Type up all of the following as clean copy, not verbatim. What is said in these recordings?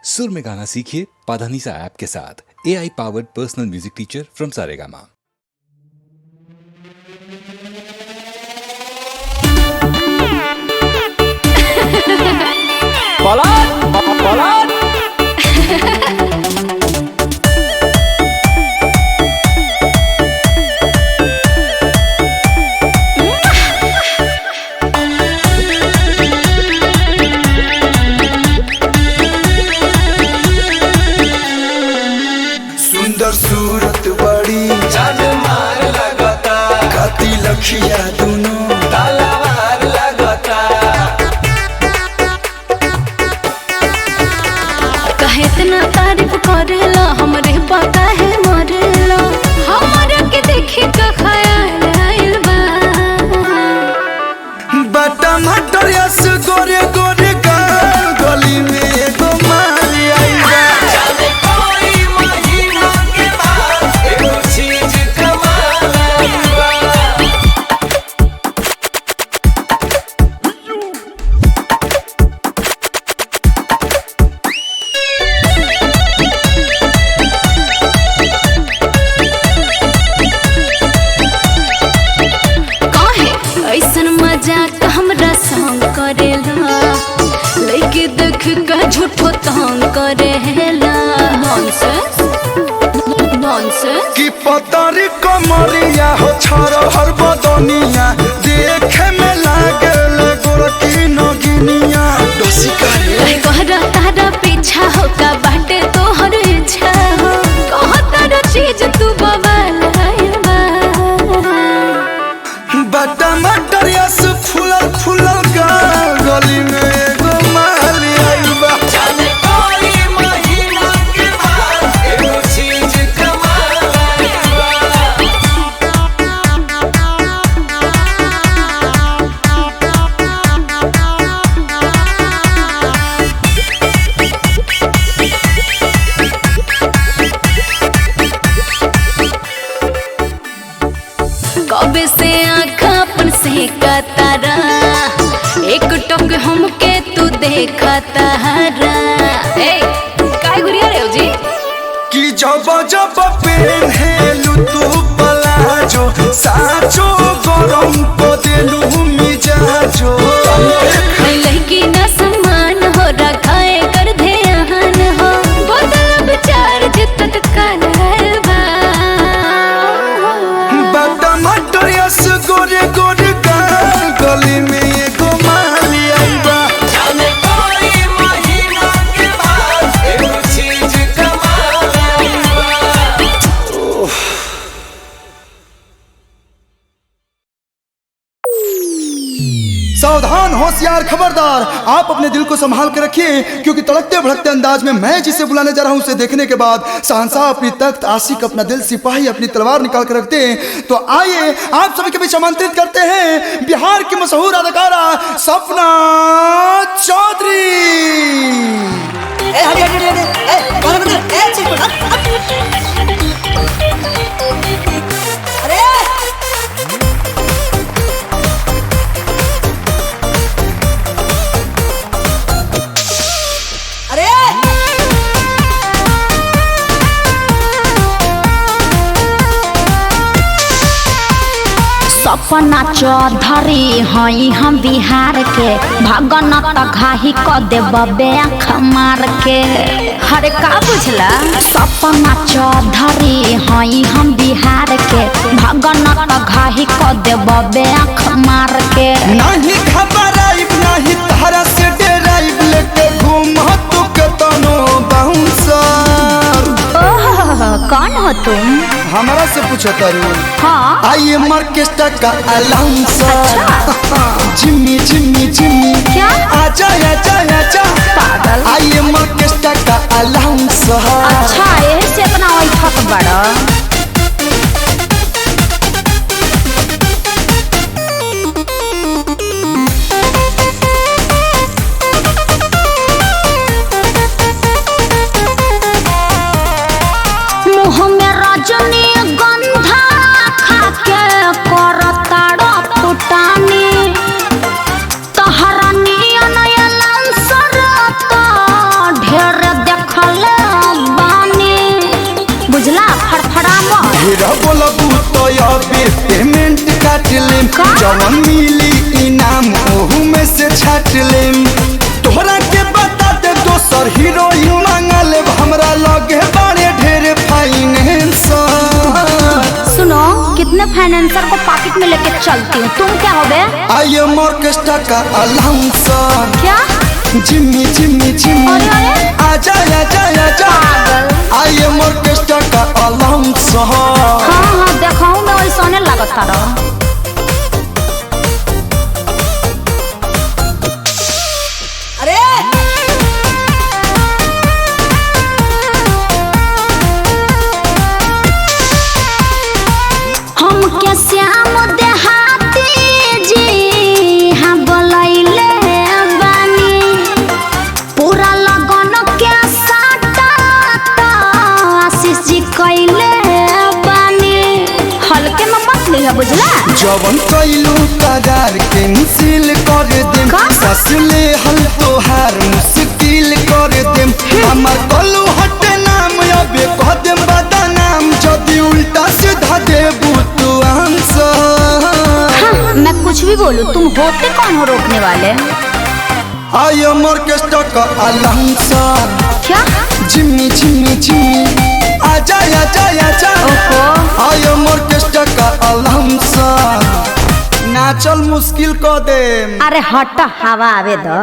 सुर में गाना सीखिए पाधानीसा ऐप के साथ। AI powered personal music teacher from Saregama. सुंदर सूरत बड़ी जान मार लगता, काती लखिया दोनों तलवार लगता। कहे इतना तारीफ करेला हमरे पता है मरेला हमरा के देखे का ख्याल आइल बा। बटा मटर यस गोरे गोरे गाल गली में एगो माली आई बा। जाने कोई महीना के बाद एगो चीज कमाल आइबा। काहे ऐसन मजाक हमरा संग करेला लइके देख के झूठो तंग करेला। Nonsense nonsense. कि पतरी कमरिया हो छर हर बदनिया देखे में लागे गोरकी नगिनिया डोसी करे कहरा तारा पीछा हो का बाटे तोहर इच्छा हो कह तारा चीज तू बवाल आइल बा। बटा मटर यस फूलल फूलल गाल गली में एगो माली आई बा। जाने कोई महीना के बाद एगो चीज कमाल आइबा। कबे से आँख अपन से का तारा एक टक हमके तू देखा तारा। ए काय गुरिया रे जी कि जब जब पेन्हेलु तू पलाजो साचो गरम को देलु मिजाजो लड़की ना सम्मान हो रखाए कर ध्यान हो बदल विचार जितत काल बा। बटा मटर यस गोरे गोरे गाल गली में एगो माली आई बा। जाने कोई महीना के बाद एगो चीज कमाल आइबा। सावधान होशियार खबरदार, आप अपने दिल को संभाल कर रखिए क्योंकि तड़कते भड़कते अंदाज में मैं जिसे बुलाने जा रहा हूं उसे देखने के बाद शहंशाह अपनी तख्त, आशिक अपना दिल, सिपाही अपनी तलवार निकाल कर रखते हैं। तो आइए आप सभी के बीच आमंत्रित करते हैं बिहार की मशहूर अदाकारा सपना चौधरी। सपना चौधरी हई हम बिहार के भगन त घाही क देब आँख मार के। हरे का बुझला सपना चौधरी हई हम बिहार के भगन त घाही क देब आँख मार के। नहीं घबराइब नहीं तारा से डराइब लेके घूम तू के तनो बाउंसर। ओह कौन हो तुम? हमारा से पूछो तारू। हाँ आइए मार्केस्टा का अलाउंसर जिम्मी जिम्मी जिम्मी क्या? आजा आजा आजा पागल। आइए मार्केस्टा का अलाउंसर। अच्छा यही से अपना वही थक बड़ा। मुँह में रजनी गंधा खा के करताड़ फुटानी तहरा नियन लेम जवन मिली इनाम ओहू में से छाट लेम तोहरा के बता दे दोसर हीरोइन मांगा लेब हमरा लगे बड़े ढेर फाइनेंसर। सुनो कितने फाइनेंसर को पॉकेट में लेके चलती हूँ, तुम क्या हो बे? आई एम ऑर्केस्ट्रा का अलाउंसर। क्या? जिम्मी जिम्मी जिम्मी अरे अरे आजा आजा आजा आई एम ऑर्केस्ट्रा का अलाउंसर। हाँ हाँ देखाऊँ मैं वैसा लागत तारा। श्याम देहाती जी हाँ बोलैले बानी पूरा लगन के साटा आशीष जी कैले बानी हल्के में मत लिया बुझला। जवन कैलू कगार कैंसिल कर देम ससले हल तोहार मुश्किल कर देम हमार कलू हटे नाम अबे कह देम बदनाम जदी उल्टा सीधा देबू तू आंसर। हाँ, मैं कुछ भी बोलूं तुम होते कौन हो रोकने वाले? आई एम ऑर्केस्ट्रा का अलाउंसर। क्या? जिम्मी जिम्मी जिम्मी आजा आजा आजा आई एम ऑर्केस्ट्रा का अलाउंसर। नाचल मुश्किल को दे। अरे हट हवा आवे दो।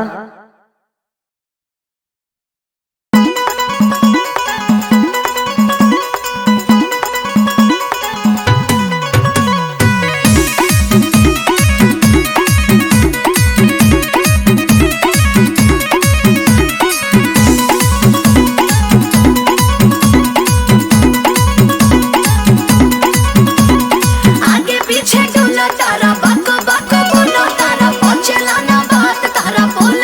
पीछे डोला तारा बाको बाको बोलो तारा पहुंचला ना बात तारा बोल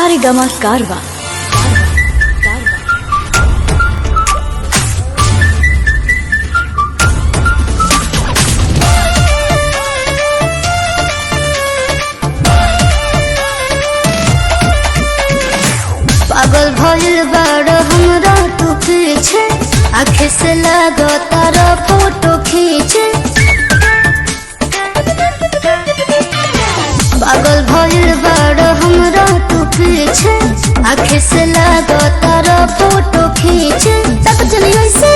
सारेगामा कारवा। पागल भइल बाड़ हमरा तू पीछे, आँखें से लगो तारा फोटो खींचे। पागल भइल बाड़ हमरा तू पीछे, आँखें से लगो तारा फोटो खींचे। तक चली ऐसे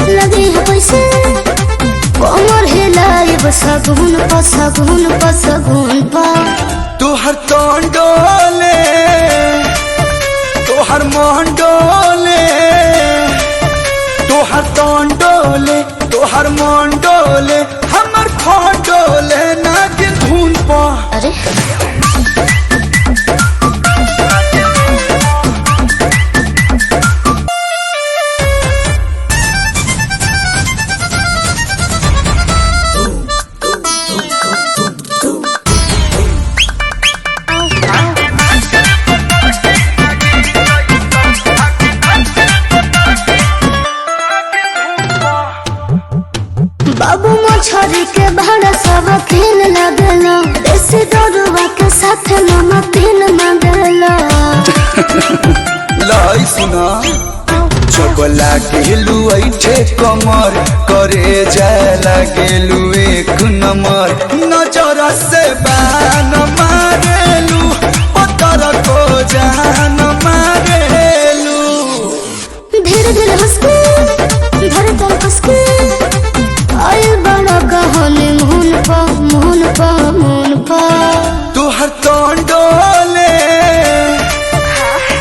लगी है पैसे, कमर हिलाई सगुन पा सगुन पा सगुन पा। तोहर तोन डोले, तोहर मोहन डोले, तोहर तोन डोले, तोहर मोहन डोले, हमर खोन डोले नागिन धुन पा। अरे बाबू मछरी के भाड़ा सब खेल लगला, देसी दरुआ के साथ मामा पीन मंगला। लाई सुना चबला गेलू ऐठे कमर करे जाला गेलू एक नंबर। नजर से बान मारेलू पत्थर को जान मारेलू। धीरे धीरे हंस के धड़कन हंस के आयल बड़ा गहने मुन पा मुन पा मुन पा। तोहर तोन डोले,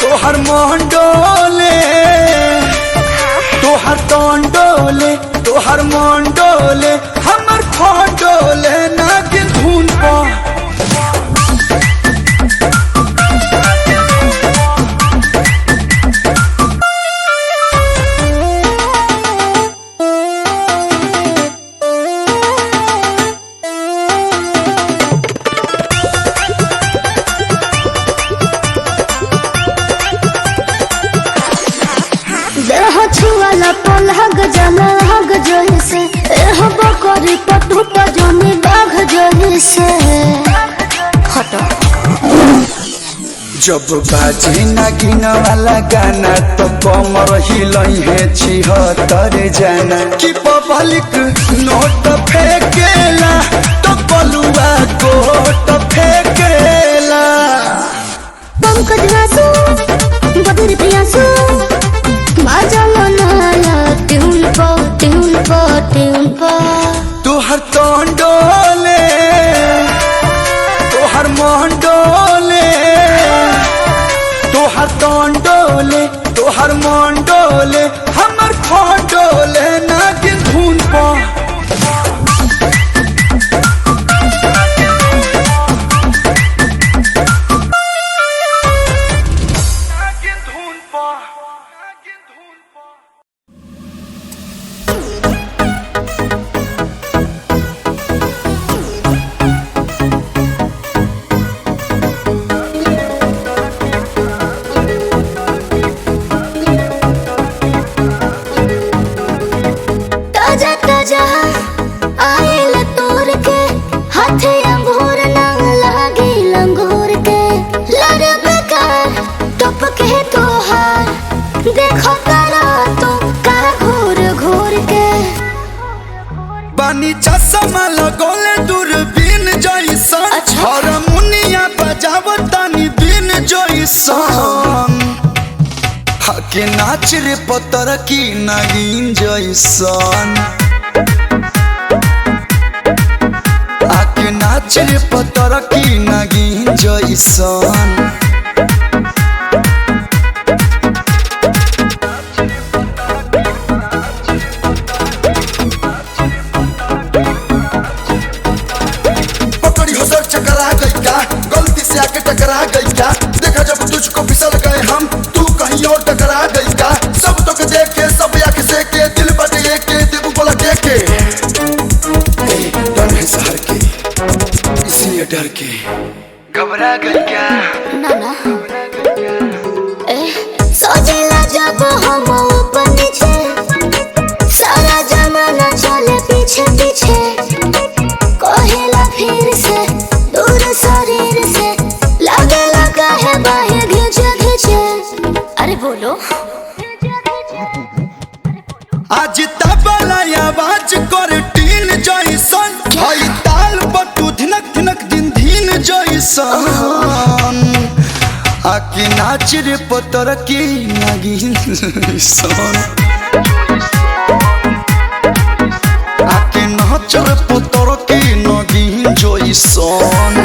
तोहर मोहन डोले, तोहर तोन डोले, तोहर मोहन डोले, हमर खोन डोले नागिन धुन पा। देह छुआला पलहग जाला हग जैसे, एह बकरी पटुट जमी बाघ जैसे। हटो जब बाजे नागिन वाला गाना तो कमर हिलई है 76 जाना। कि पब्लिक नोट फेंकेला तो बलुआ कोट फेंकेला। पंकज वासु बदरी प्रियासु बाजा मनाया ट्यून पा ट्यून पा ट्यून पा। तोहर तोन डोले, तोहर मोहन डोले, तोहर तोन डोले, तोहर मोहन डोले, हमर खोन डोले नागिन धुन पा। ताजा ताजा आयल तोर के, हाथे अंगूर ना लागी लंगूर के। लड़ बेकार टप के तोहार, देखो करा तो का घूर घूर के। बानी चश्मा लगोले दूरबीन जैसन, अच्छा। हारमोनिया बजावतानी बीन जैसन। हके नाच रे पतर की नागिन जैसन। आके नाच रे पतर की नागिन जैसन। पकड़ी हो सर चकरा गई क्या, गलती से आके टकरा गई क्या। देखा जब तुझको फिसल गए हम, तू कहीं और टकरा गई क्या। सब तो के देखे सब आँख से के, दिल बटे के देबू बोला के। डर है शहर के इसलिए डर के घबरा गई क्या। ना ना आके नाच रे पतर की नागिन सन आके नाच रे पतर की नागिन जइसन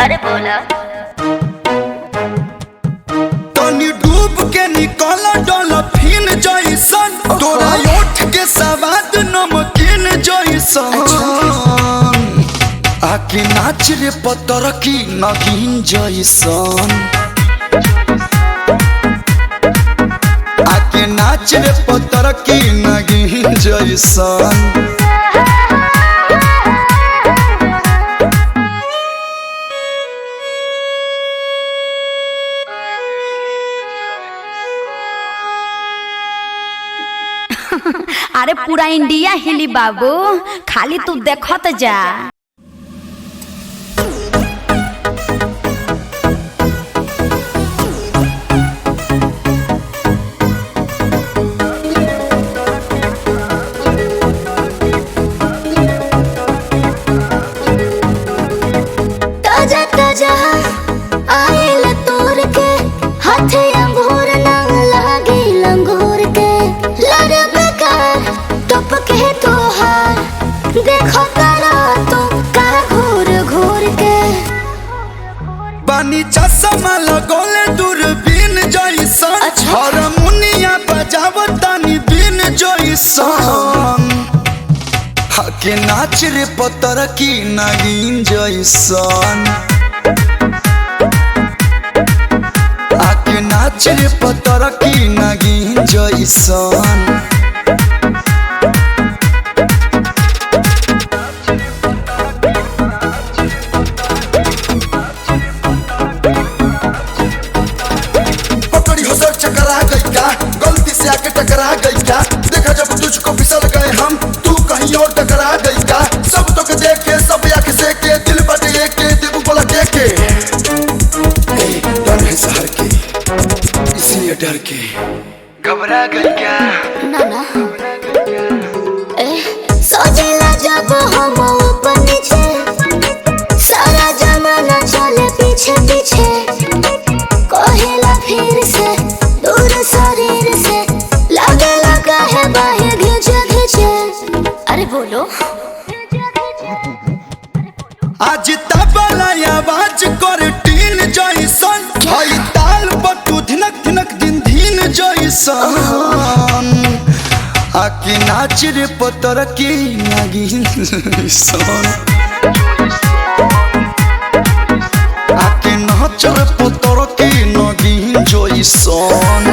अरे बोला तनी डूब के निकल डॉल्फिन जइसन तोरा ओठ के सवाद नमकीन जइसन आके नाच रे पतर की नागिन जइसन आके नाच रे पतर की नागिन जइसन अरे पूरा इंडिया हिली बाबू, खाली तू देखत जा। ताजा ताजा आयल तोड़ के हाथे अंगूर ना लागे लंगूर के लड़ बेकार टप के तोहार देखो तारा तो का घूर घूर के पानी चश्मा लगोले दूरबीन जइसन हारमोनिया बजावतानी बीन जइसन हाके नाच रे पतर की नागिन जइसन आके नाच रे पतर की नागिन जइसन आके टकरा गई क्या देखा जब तुझको फिसल गए हम तू कहीं और टकरा गई क्या सब तो के देख के सब आंख से के दिल बटे के दिल बोला के डर है शहर के इसलिए डर के घबरा गई क्या ना ना सोचेला जब हम ऊपर नीचे सारा जमाना चले पीछे पीछे कहेला फिर से दूर शरीर से लगे लगा है बाहें घिंचे घिंचे अरे बोलो आज तबला आवाज कर टीन जइसन हई ताल पर तू धिनक धिनक दिन धीन जइसन आके नाच रे पतर की नागिन सन आके नाच रे पतर की नागिन जइसन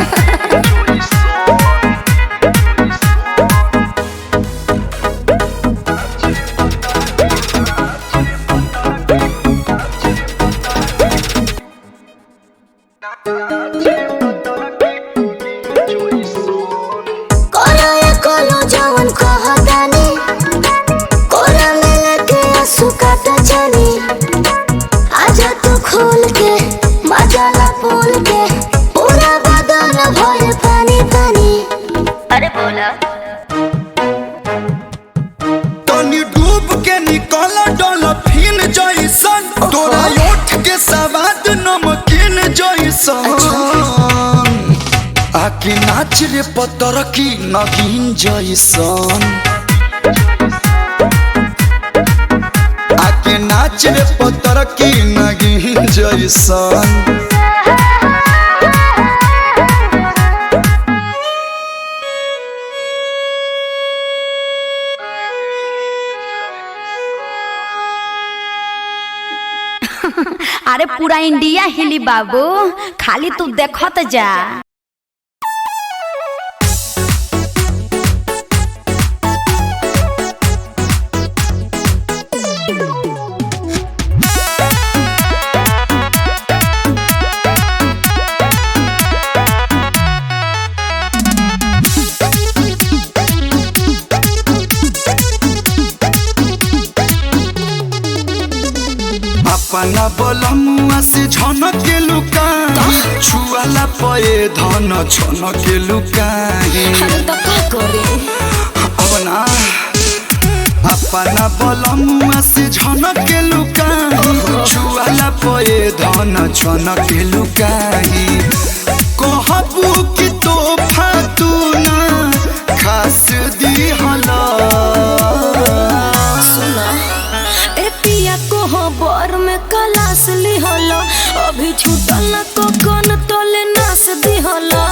खोल के मजाला बोल के पूरा बदन भर पानी पानी अरे बोला तनी डूब के निकल डॉल्फिन जइसन तोरा ओठ के सवाद नमकीन जइसन आके नाच रे पतर की नागिन जइसन आके नाच रे पतर की नागिन जइसन अरे पूरा इंडिया हिली बाबू, खाली तू देखत जा। अपना बलमुआ से झनक के लुकाही छुआला पए धन छनक के लुकाही तो का करे अपना अपना बलमुआ से झनक के लुकाही छुआला पए धन छनक के लुकाही कहबू कि तोहफा तू ना खास दिहला बर में कलास लिहला अभी छूटल को कन तले नास दिहला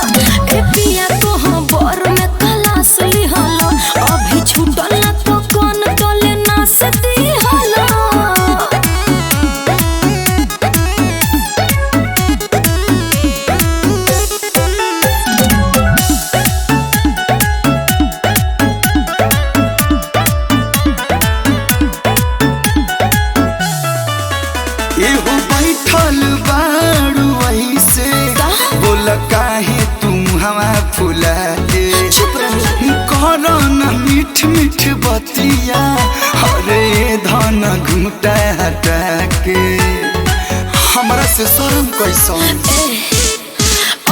ए पिया को बर में कलास लिहला अभी छूटल को कन तले नास दिहला एहो बैठल बारू ऐसे बोल काहे तुम हवा फुला के चुप रही करो न मीठ मीठ बतिया अरे धन घूटा हटा के हमरा से शर्म कैसन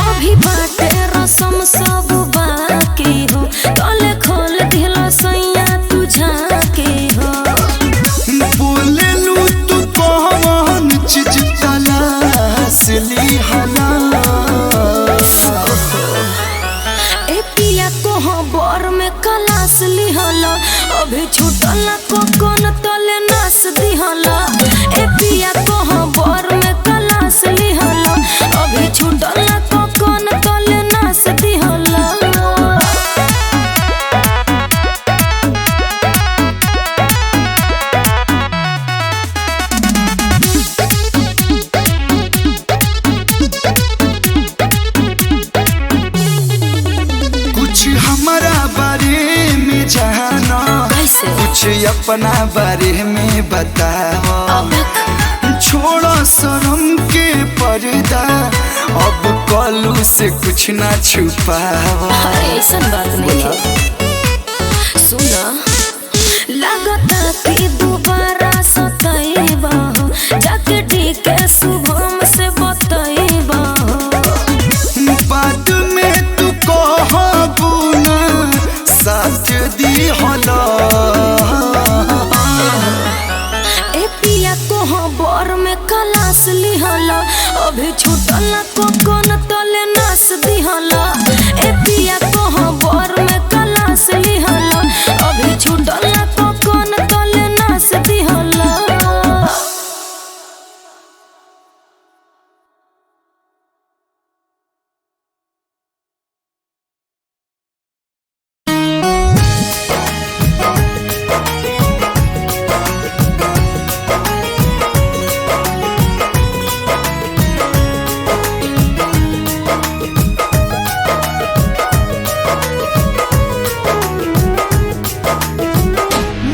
अभी बाटे रसम सब बाकी हो तले खोल दिला सैया तू झाके हो बोलेलू तू कौन चीज तलाश लिहला ए पिया को बर में कलास लिहला अभी छूटल को कौन तले नास दिहला ए पिया को बर में कलास लिहला अभी छूटल को कौन तले नास दिहला कुछ हमारा बारे में जाना कैसे कुछ अपना बारे में बताओ छोड़ो शर्म के पर्दा अब कलू से कुछ ना छुपाओ ऐसा बात नहीं है सुना लगता कि दोबारा सताइबा हो जाके डीके शुभम से बतइबा हो बाद में तू कहबू ना साथ दिहला ए पिया को बर में कलास लिहला अभी छूटल को कौन तले नास दिहला ए पिया को बर में कलास लिहला अभी छूटल को कौन तले नास दिहला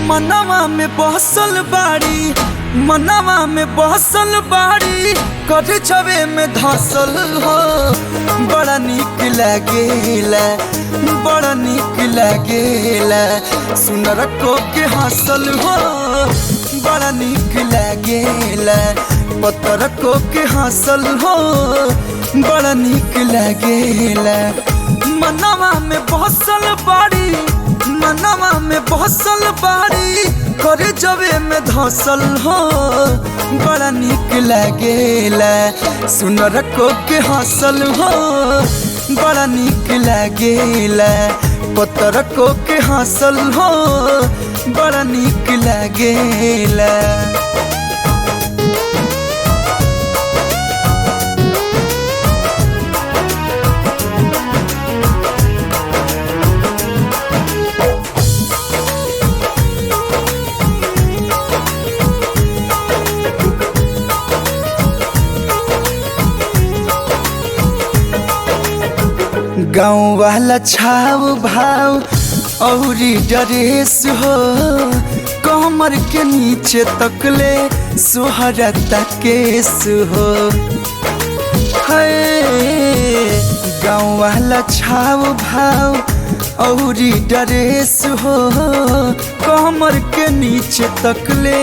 मनवा में बहसल बाड़ी मनवा में बहसल बाड़ी कर छवे में धसल हो बड़ा निक लागेला बड़ा निक लागेला सुनर को के हंसल हो बड़ा निक लागेला पत्थर को के हंसल हो बड़ा निक लागेला मनवा में बहसल बाड़ी मनवा में बहसल बाड़ी करे जबे में धसल हो बड़ा निक लागेला सुनर को के हंसल हो बड़ा निक लागेला पत्थर को के हंसल हो बड़ा निक लागेला गाँव वाला छाव भाव औरी ड्रेस हो कमर के नीचे तकले सोहरता केस हो है गाँव वाला छाव भाव औरी ड्रेस हो कमर के नीचे तकले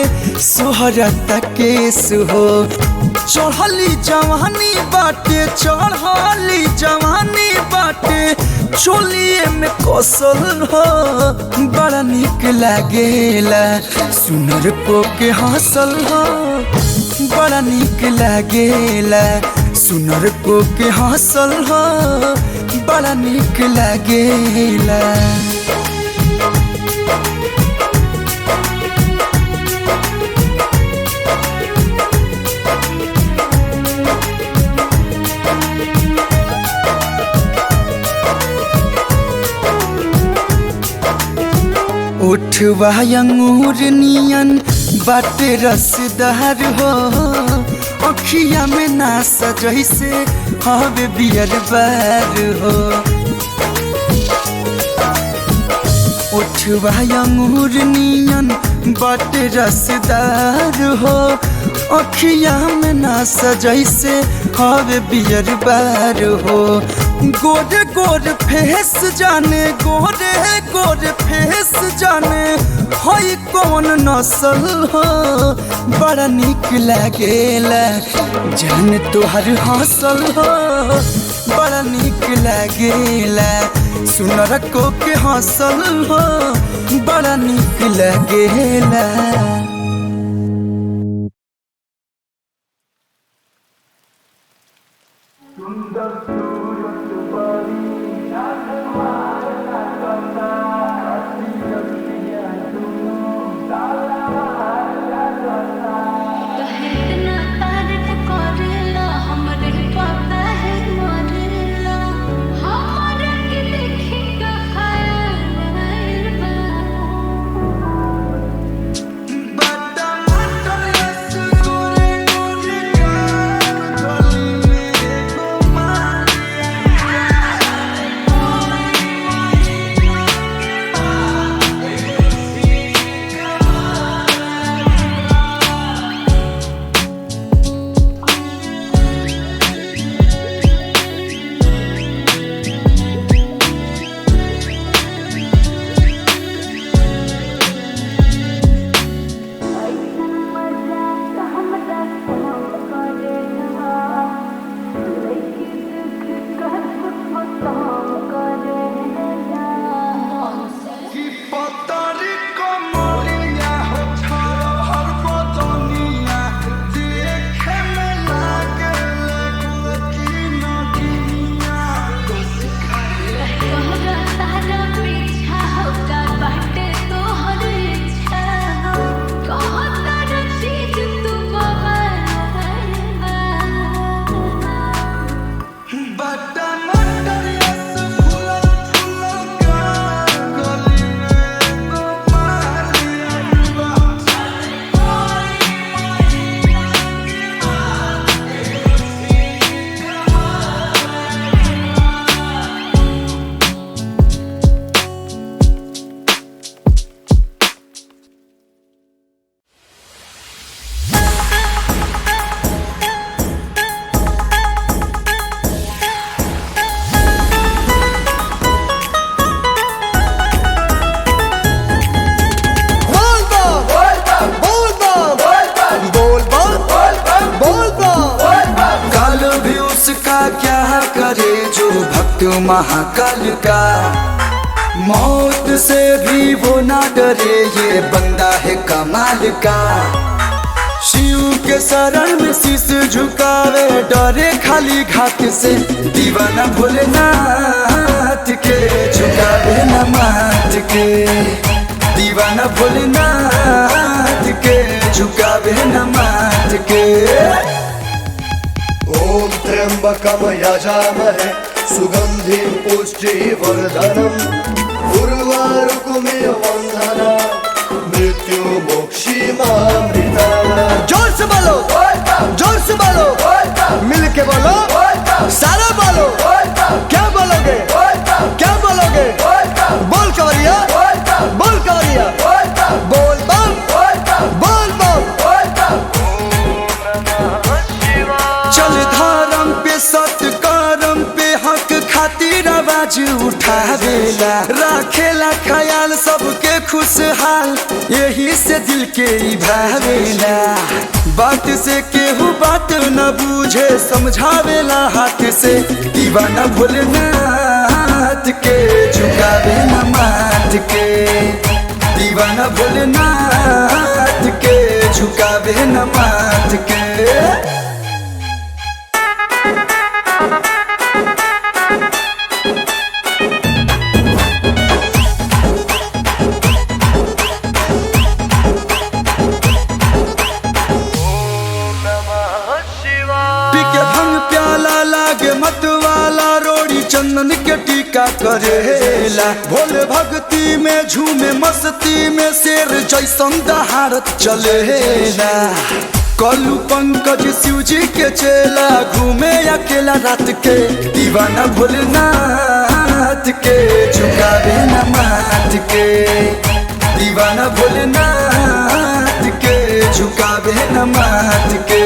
सोहरता केस हो चढ़ली जवानी बाटे चढ़ली जवानी बाटे चोलिए में कौशल हो बड़ा निक लागेला सुनर को के हंसल हो बड़ा निक लागेला सुनर को के हंसल हो बड़ा निक लागेला उठवा अंगूर नियन बाटे रसदार हो अखिया में नास जैसे हवे बियर बार हो उठवा अंगूर नियन बाटे रसदार हो अखिया में नास जैसे हवे बियर बार हो गोरे गोरे फेस जाने गोरे गोरे फेस जाने हई कौन नस्ल हो बड़ा निक लागेला जान तोहर हंसल हो बड़ा निक लागेला सुनर को के हंसल हो बड़ा निक लागेला महाकाल का मौत से भी वो ना डरे ये बंदा है कमाल का शिव के शरण में शीश झुकावे डरे खाली घाट से दीवाना भोलेनाथ के झुकावे न माथ के दीवाना भोलेनाथ के झुकावे न माथ के ओम त्र्यंबकम यजामहे सुगंधिं पुष्टिवर्धनम् उर्वारुकमिव वन्दना मृत्यु मोक्षीमामृता। जोर से बोलो जोर से बोलो मिल के बोलो सारा बोलो क्या बोलोगे क्या बोलोगे बोल कवरिया बोल कवरिया बोल बम बोल बम चल धर्म पे सत्कर्म पे हक खातिर आवाज उठावे भावेला, राखेला ख्याल सबके खुशहाल, यही से दिल के ही भावेला। बात से केहू बात न बूझे, समझावेला हाथ से, दीवाना भोलेनाथ के झुकावे न माथ के, दीवाना भोलेनाथ के झुकावे न माथ के। पीके भंग प्याला लागे मत वाला, रोड़ी चंदन के टीका करेला, भोले भक्ति में झूमे मस्ती में, शेर जैसन दहाड़त चलेला। कलू पंकज शिव जी के चेला, घूमे अकेला रात के, दीवाना भोलेनाथ के झुकावे न माथ के, दीवाना भोलेनाथ के झुकावे न माथ के।